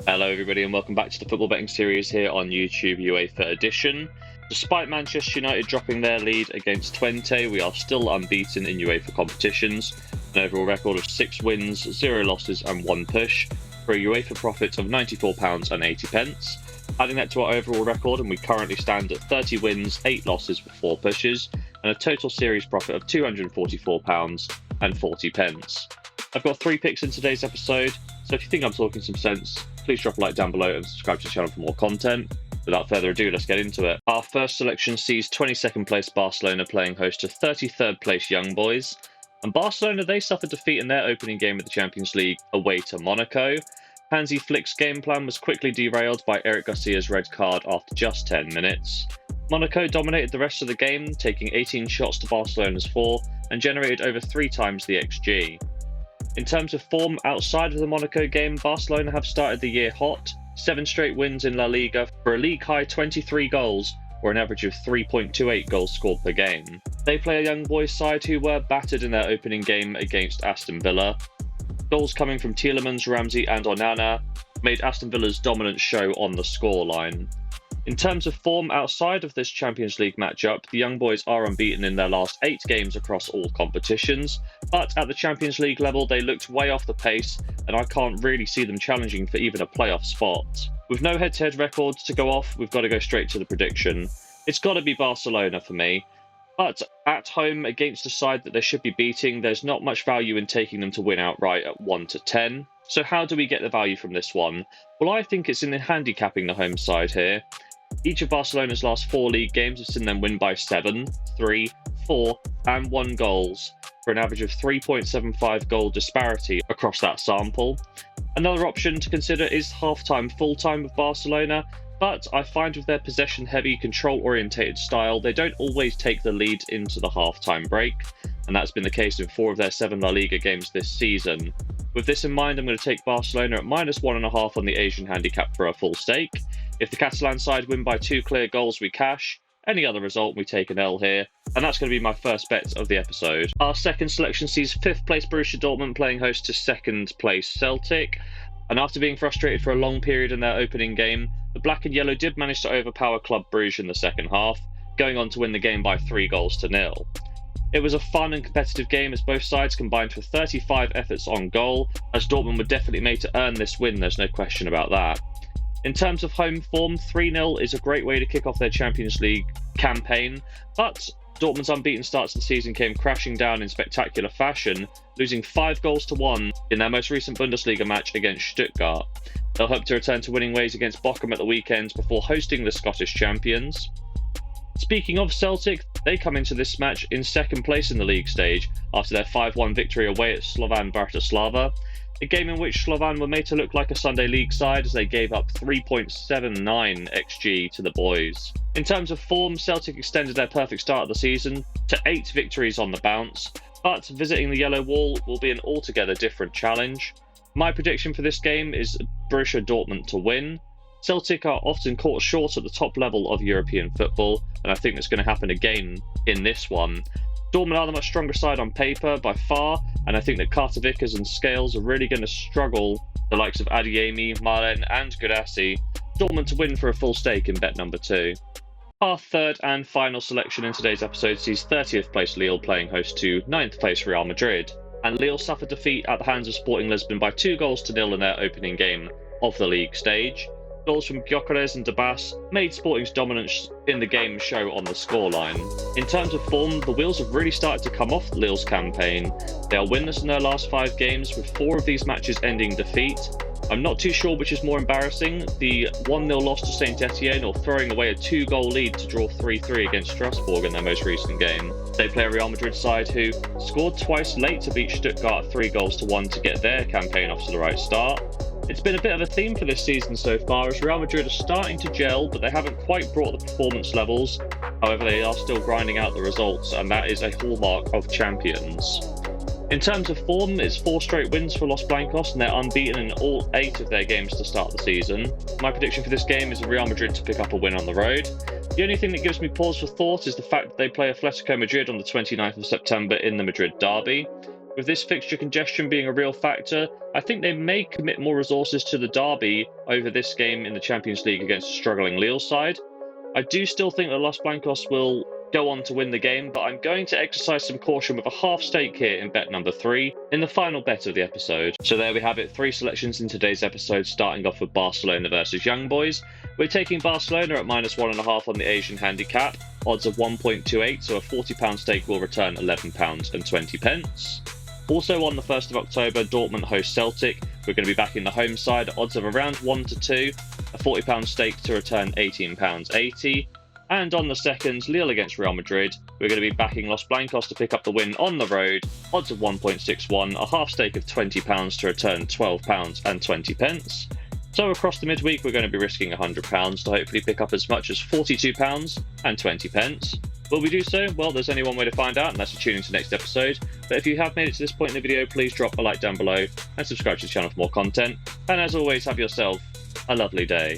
Hello everybody and welcome back to the football betting series here on YouTube UEFA edition. Despite Manchester United dropping their lead against Twente, we are still unbeaten in UEFA competitions. An overall record of 6 wins, 0 losses and 1 push for a UEFA profit of £94.80. Adding that to our overall record, and we currently stand at 30 wins, 8 losses with 4 pushes and a total series profit of £244.40. I've got 3 picks in today's episode, so if you think I'm talking some sense, please drop a like down below and subscribe to the channel for more content. Without further ado, let's get into it. Our first selection sees 22nd place Barcelona playing host to 33rd place Young Boys. And Barcelona, they suffered defeat in their opening game of the Champions League away to Monaco. Hansi Flick's game plan was quickly derailed by Eric Garcia's red card after just 10 minutes. Monaco dominated the rest of the game, taking 18 shots to Barcelona's 4 and generated over 3 times the XG. In terms of form outside of the Monaco game, Barcelona have started the year hot, 7 straight wins in La Liga for a league-high 23 goals, or an average of 3.28 goals scored per game. They play a Young Boys side who were battered in their opening game against Aston Villa. Goals coming from Tielemans, Ramsey and Onana made Aston Villa's dominant show on the scoreline. In terms of form outside of this Champions League matchup, the Young Boys are unbeaten in their last 8 games across all competitions, but at the Champions League level they looked way off the pace and I can't really see them challenging for even a playoff spot. With no head-to-head records to go off, we've got to go straight to the prediction. It's got to be Barcelona for me, but at home against a side that they should be beating, there's not much value in taking them to win outright at 1-10. So how do we get the value from this one? Well, I think it's in handicapping the home side here. Each of Barcelona's last 4 league games have seen them win by 7, 3, 4 and 1 goals for an average of 3.75 goal disparity across that sample. Another option to consider is half-time, full-time with Barcelona, but I find with their possession-heavy, control-orientated style, they don't always take the lead into the half-time break, and that's been the case in 4 of their 7 La Liga games this season. With this in mind, I'm going to take Barcelona at -1.5 on the Asian handicap for a full stake. If the Catalan side win by 2 clear goals, we cash. Any other result, we take an L here. And that's going to be my first bet of the episode. Our second selection sees 5th place Borussia Dortmund playing host to 2nd place Celtic. And after being frustrated for a long period in their opening game, the Black and Yellow did manage to overpower Club Brugge in the second half, going on to win the game by 3-0. It was a fun and competitive game as both sides combined for 35 efforts on goal, as Dortmund were definitely made to earn this win, there's no question about that. In terms of home form, 3-0 is a great way to kick off their Champions League campaign, but Dortmund's unbeaten start to the season came crashing down in spectacular fashion, losing 5-1 in their most recent Bundesliga match against Stuttgart. They'll hope to return to winning ways against Bochum at the weekend before hosting the Scottish champions. Speaking of Celtic, they come into this match in 2nd place in the league stage after their 5-1 victory away at Slovan Bratislava. A game in which Slovan were made to look like a Sunday League side as they gave up 3.79 XG to the boys. In terms of form, Celtic extended their perfect start of the season to 8 victories on the bounce, but visiting the Yellow Wall will be an altogether different challenge. My prediction for this game is Borussia Dortmund to win. Celtic are often caught short at the top level of European football, and I think that's going to happen again in this one. Dortmund are the much stronger side on paper by far, and I think that Kartavikas and Scales are really going to struggle, the likes of Adeyemi, Malen and Gudassi. Dortmund to win for a full stake in bet number 2. Our third and final selection in today's episode sees 30th place Lille playing host to 9th place Real Madrid, and Lille suffered defeat at the hands of Sporting Lisbon by 2-0 in their opening game of the league stage. Goals from Gyökeres and Debas made Sporting's dominance in the game show on the scoreline. In terms of form, the wheels have really started to come off Lille's campaign. They are winless in their last 5 games, with 4 of these matches ending defeat. I'm not too sure which is more embarrassing, the 1-0 loss to Saint Etienne or throwing away a 2-goal lead to draw 3-3 against Strasbourg in their most recent game. They play a Real Madrid side who scored twice late to beat Stuttgart 3-1 to get their campaign off to the right start. It's been a bit of a theme for this season so far, as Real Madrid are starting to gel, but they haven't quite brought the performance levels. However, they are still grinding out the results, and that is a hallmark of champions. In terms of form, it's 4 straight wins for Los Blancos, and they're unbeaten in all 8 of their games to start the season. My prediction for this game is Real Madrid to pick up a win on the road. The only thing that gives me pause for thought is the fact that they play Atletico Madrid on the 29th of September in the Madrid derby. With this fixture congestion being a real factor, I think they may commit more resources to the derby over this game in the Champions League against a struggling Lille side. I do still think that Los Blancos will go on to win the game, but I'm going to exercise some caution with a half stake here in bet number 3 in the final bet of the episode. So there we have it, 3 selections in today's episode, starting off with Barcelona versus Young Boys. We're taking Barcelona at -1.5 on the Asian handicap, odds of 1.28, so a £40 stake will return £11.20. Also on the 1st of October, Dortmund host Celtic. We're going to be backing the home side, odds of around 1-2, a £40 stake to return £18.80. And on the 2nd, Lille against Real Madrid. We're going to be backing Los Blancos to pick up the win on the road, odds of 1.61, a half stake of £20 to return £12.20. So across the midweek, we're going to be risking £100 to hopefully pick up as much as £42.20. Will we do so? Well, there's only one way to find out, and that's to tune into the next episode. But if you have made it to this point in the video, please drop a like down below and subscribe to the channel for more content. And as always, have yourself a lovely day.